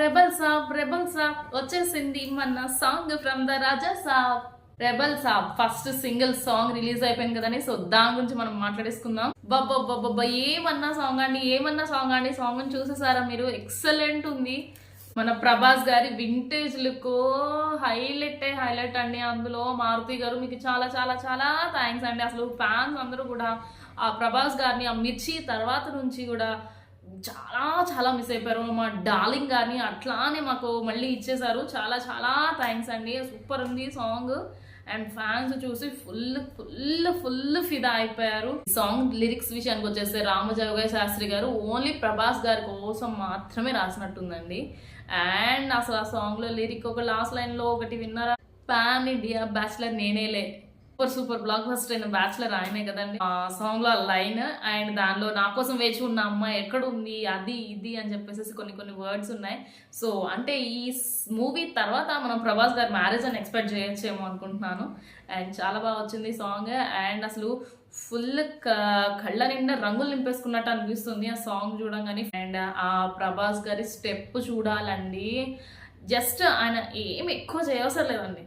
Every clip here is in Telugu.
రెబల్ సాబ్ వచ్చేసింది మన song from the Raja Saab. Rebel Saab first single song release అయిపోయింది కదండి. సో దాని గురించి మనం మాట్లాడేసుకుందాం. బాబా ఏమన్నా సాంగ్ అండి. సాంగ్ చూసేసారా మీరు? ఎక్సలెంట్ ఉంది. మన ప్రభాస్ గారి వింటేజ్ లుక్ హైలైట్ అండి. అందులో మారుతి గారు మీకు చాలా చాలా చాలా థ్యాంక్స్ అండి. అసలు ఫ్యాన్స్ అందరూ కూడా ఆ ప్రభాస్ గారిని ఆ మిర్చి తర్వాత నుంచి కూడా చాలా చాలా మిస్ అయిపోయారు. మా డార్లింగ్ గారిని అట్లానే మాకు మళ్ళీ ఇచ్చేసారు. చాలా చాలా థ్యాంక్స్ అండి. సూపర్ ఉంది సాంగ్. అండ్ ఫ్యాన్స్ చూసి ఫుల్ ఫిదా అయిపోయారు. సాంగ్ లిరిక్స్ విషయానికి వచ్చేస్తే రామజోగయ్య శాస్త్రి గారు ఓన్లీ ప్రభాస్ గారి కోసం మాత్రమే రాసినట్టుందండి. అండ్ అసలు ఆ సాంగ్ లో లిరిక్ ఒక లాస్ట్ లైన్ లో ఒకటి విన్నారా? పాన్ ఇండియా బ్యాచులర్ నేనేలే. సూపర్ బ్లాక్ బస్టర్ అయిన బ్యాచులర్ ఆయనే కదండి. ఆ సాంగ్ లో లైన్ అండ్ దానిలో నా కోసం వేచి ఉన్న అమ్మాయి ఎక్కడ ఉంది అది ఇది అని చెప్పేసి కొన్ని వర్డ్స్ ఉన్నాయి. సో అంటే ఈ మూవీ తర్వాత మనం ప్రభాస్ గారి మ్యారేజ్ అని ఎక్స్పెక్ట్ చేయొచ్చేమో అనుకుంటున్నాను. అండ్ చాలా బాగా వచ్చింది సాంగ్. అండ్ అసలు ఫుల్ కళ్ళ నిండా రంగులు నింపేసుకున్నట్టు అనిపిస్తుంది ఆ సాంగ్ చూడంగానే. అండ్ ఆ ప్రభాస్ గారి స్టెప్ చూడాలండి. జస్ట్ ఆయన ఏమి ఎక్కువ చేయవసరం లేదండి.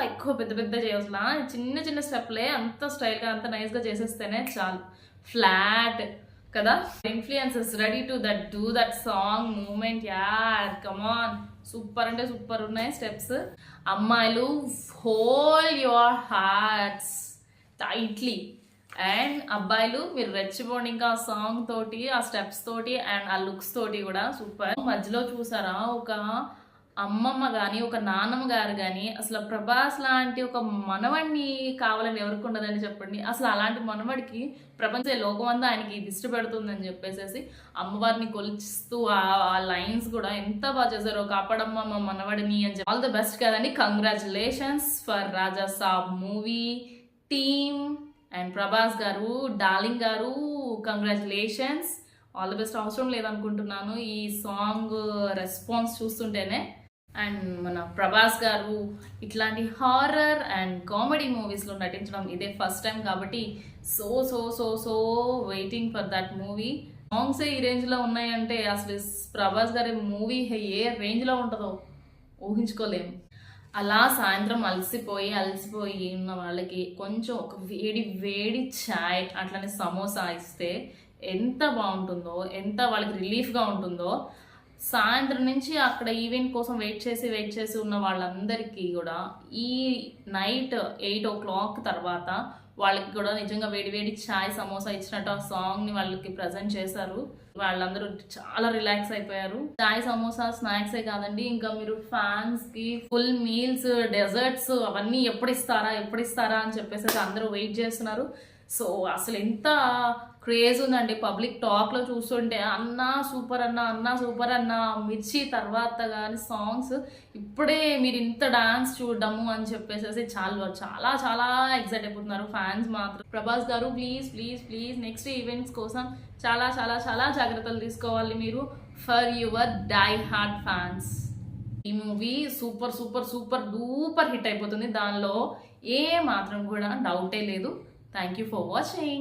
ఎక్కువ పెద్ద చేయవసలా. చిన్న స్టెప్లే అంత స్టైల్గా అంత నైస్గా చేసేస్తేనే చాలు. ఫ్లాట్ కదా. Influences ready to do that song movement. యార్ కమాన్, సూపర్ అంటే సూపర్ ఉన్నాయి స్టెప్స్. అమ్మాయిలు hold your hearts tightly. And అబ్బాయిలు మీరు రెచ్చిపోండి ఇంకా ఆ సాంగ్ తోటి, ఆ స్టెప్స్ తోటి అండ్ ఆ లుక్స్ తోటి కూడా సూపర్. మధ్యలో చూసారా ఒక అమ్మమ్మ కానీ ఒక నాన్నమ్మ గారు కానీ అసలు ప్రభాస్ లాంటి ఒక మనవడిని కావాలని ఎవరికి ఉండదని చెప్పండి. అసలు అలాంటి మనవడికి ప్రపంచ లోకమంతా ఆయనకి దిష్టి పెడుతుందని చెప్పేసి అమ్మవారిని కొలిస్తూ ఆ లైన్స్ కూడా ఎంత బాగా చేశారో. కాపాడమ్మ మా మనవడిని అని చెప్పి. ఆల్ ద బెస్ట్ కదండి. Congratulations for Raja Saab movie team and Prabhas గారు, డార్లింగ్ గారు, కంగ్రాచులేషన్స్. All the best. అవసరం లేదనుకుంటున్నాను ఈ సాంగ్ రెస్పాన్స్ చూస్తుంటేనే. అండ్ మన ప్రభాస్ గారు ఇట్లాంటి హారర్ అండ్ కామెడీ మూవీస్లో నటించడం ఇదే ఫస్ట్ టైం కాబట్టి so waiting for that movie. సాంగ్సే ఈ రేంజ్లో ఉన్నాయంటే అసలు ప్రభాస్ గారి మూవీ ఏ రేంజ్లో ఉంటుందో ఊహించుకోలేము. అలా సాయంత్రం అలసిపోయి ఉన్న వాళ్ళకి కొంచెం ఒక వేడి ఛాయ్ అట్లనే సమోసా ఇస్తే ఎంత బాగుంటుందో, ఎంత వాళ్ళకి రిలీఫ్గా ఉంటుందో. సాయంత్రం నుంచి అక్కడ ఈవెంట్ కోసం వెయిట్ చేసి ఉన్న వాళ్ళందరికీ కూడా ఈ నైట్ 8 o'clock తర్వాత వాళ్ళకి కూడా నిజంగా వేడి ఛాయ్ సమోసా ఇచ్చినట్టు ఆ సాంగ్ని వాళ్ళకి ప్రజెంట్ చేశారు. వాళ్ళందరూ చాలా రిలాక్స్ అయిపోయారు. ఛాయ్ సమోసా స్నాక్సే కాదండి, ఇంకా మీరు ఫ్యాన్స్కి ఫుల్ మీల్స్, డెజర్ట్స్ అవన్నీ ఎప్పుడు ఇస్తారా అని చెప్పేసి అందరూ వెయిట్ చేస్తున్నారు. సో అసలు ఎంత క్రేజ్ ఉందండి పబ్లిక్ టాక్లో చూస్తుంటే. అన్నా సూపర్ అన్నా మిర్చి తర్వాత కానీ సాంగ్స్ ఇప్పుడే మీరు ఇంత డాన్స్ చూడడము అని చెప్పేసి చాలా చాలా ఎక్సైట్ అయిపోతున్నారు ఫ్యాన్స్ మాత్రం. ప్రభాస్ గారు ప్లీజ్ నెక్స్ట్ ఈవెంట్స్ కోసం చాలా చాలా చాలా జాగ్రత్తలు తీసుకోవాలి మీరు for your die hard fans. ఈ మూవీ సూపర్ డూపర్ హిట్ అయిపోతుంది. దానిలో ఏ మాత్రం కూడా డౌటే లేదు. Thank you for watching.